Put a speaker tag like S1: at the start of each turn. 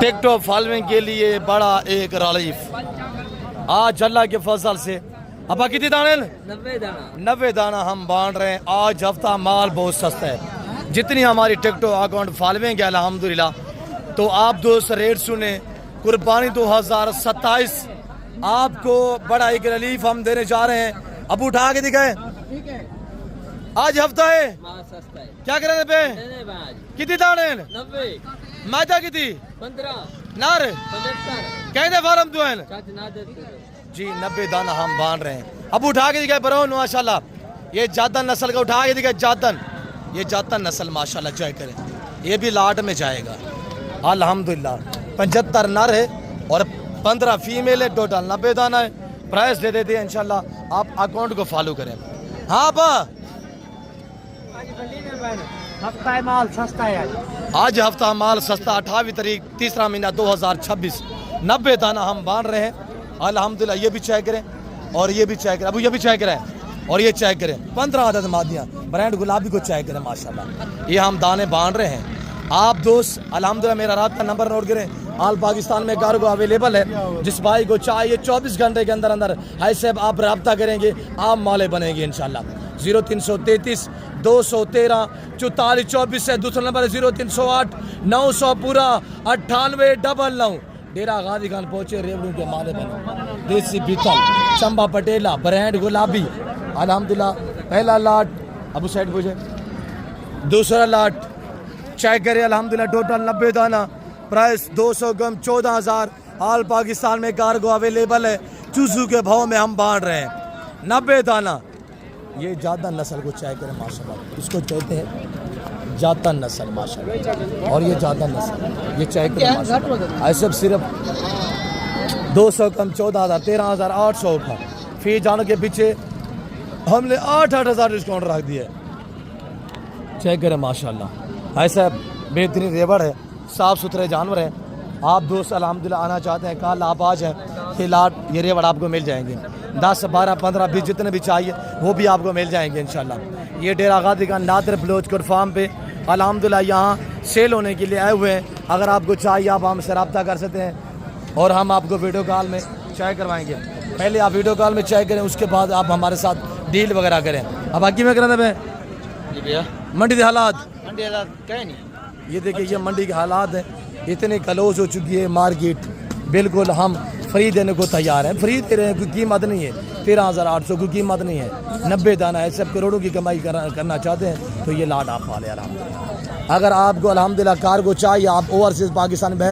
S1: TikTok following के लिए बड़ा एक रिलीफ आज अल्लाह के फजल से। अब कितनी दाने? 90 दाना हम बांट रहे हैं। आज हफ्ता माल बहुत सस्ता है। जितनी हमारी टिकटॉक अकाउंट फॉलोइंग है अल्हम्दुलिल्लाह, तो आप दोस्त रेट सुने। कुर्बानी 2027 आपको बड़ा एक रिलीफ हम देने जा रहे हैं। अब उठा के दिखाए, आज हफ्ता है क्या करें पे? कितनी दाने? 90। मैदा कितनी? 15 नार कहने फार्म तो है जी। 90 दाना हम बांध रहे हैं। अब उठा के दिखाए बरौन माशाल्लाह। ये जातन नस्ल का उठा के दिखाए जातन। ये जातन नस्ल माशाल्लाह चेक करें। ये भी लाट में जाएगा अल्हम्दुलिल्लाह। 75 नर है और 15 फीमेल है। टोटल 90 दाना है। प्राइस दे देते हैं इंशाल्लाह। आप अकाउंट को फॉलो करें। हाँ बा
S2: हफ्ता माल सस्ता है
S1: आज हफ्ता माल सस्ता। 28 तारीख 3रा महीना 2026। 90 दाना हम बांध रहे हैं अल्हम्दुलिल्लाह। ये भी चेक करें और ये भी चेक करें। अब ये भी चेक करें और ये चेक करें। 15 आदत मादियाँ ब्रांड गुलाबी को चेक करें माशाल्लाह। ये हम दाने बांध रहे हैं। आप दोस्त अल्हम्दुलिल्लाह मेरा राब्ता नंबर नोट करें। आल पाकिस्तान में कार्गो अवेलेबल है। जिस भाई को चाहिए 24 घंटे के अंदर अंदर ऐसे आप रब्ता करेंगे आप माले बनेंगे इंशाल्लाह। 0333 213 44 24 है दूसरा नंबर है। 0308 900 पूरा 9899। डेरा गाजी खान पहुंचे रेवड़ू के माले बने। देसी बीतल चंबा पटेला ब्रांड गुलाबी अल्हम्दुलिल्लाह। पहला लाट अबू साइड पूछे। दूसरा लाट चेक करे अल्हम्दुलिल्लाह। टोटल 90 दाना। प्राइस 200 ग्राम 14,000। आल पाकिस्तान में कार्गो अवेलेबल है। चूसू के भाव में हम बांट रहे हैं 90 दाना। ये जादा नस्ल को चेक करें माशाल्लाह। इसको कहते हैं जाता नस्ल माशाल्लाह। और ये जादा नस्ल ये चेक करें माशाल्लाह। ऐसे सिर्फ 200 कम 14,000 13,800 का फी जाने के पीछे हमने 8,000 डिस्काउंट रख दिया। चेक करें माशाल्लाह। ऐसा बेहतरीन रेवड़ है। साफ़ सुथरे जानवर हैं। आप दोस्त अल्हम्दुलिल्लाह आना चाहते हैं कल आप आज हैं कि लाट ये रेवड़ आपको मिल जाएंगे। 10 12 15 20 जितने भी चाहिए वो भी आपको मिल जाएंगे इंशाल्लाह। ये डेरा गाजी का नादर बलोचकोट फार्म पे अल्हम्दुलिल्लाह यहाँ सेल होने के लिए आए हुए हैं। अगर आपको चाहिए आप हमसे रब्ता कर सकते हैं और हम आपको वीडियो कॉल में चेक करवाएंगे। पहले आप वीडियो कॉल में चेक करें उसके बाद आप हमारे साथ डील वगैरह करें। अब बाकी में करें भैया मंडी के हालात कहीं नहीं। ये देखिए ये मंडी के हालात हैं। इतने क्लोज हो चुकी है मार्केट। बिल्कुल हम फ्री देने को तैयार हैं। फ्री दे रहे हैं, कोई कीमत नहीं है। 13,800 की कीमत नहीं है। 90 दाना है। सब करोड़ों की कमाई करना चाहते हैं तो ये लाट आप पाले अल्हम्दुलिल्लाह। अगर आपको अल्हम्दुलिल्लाह कार्गो चाहिए आप ओवरसीज पाकिस्तान में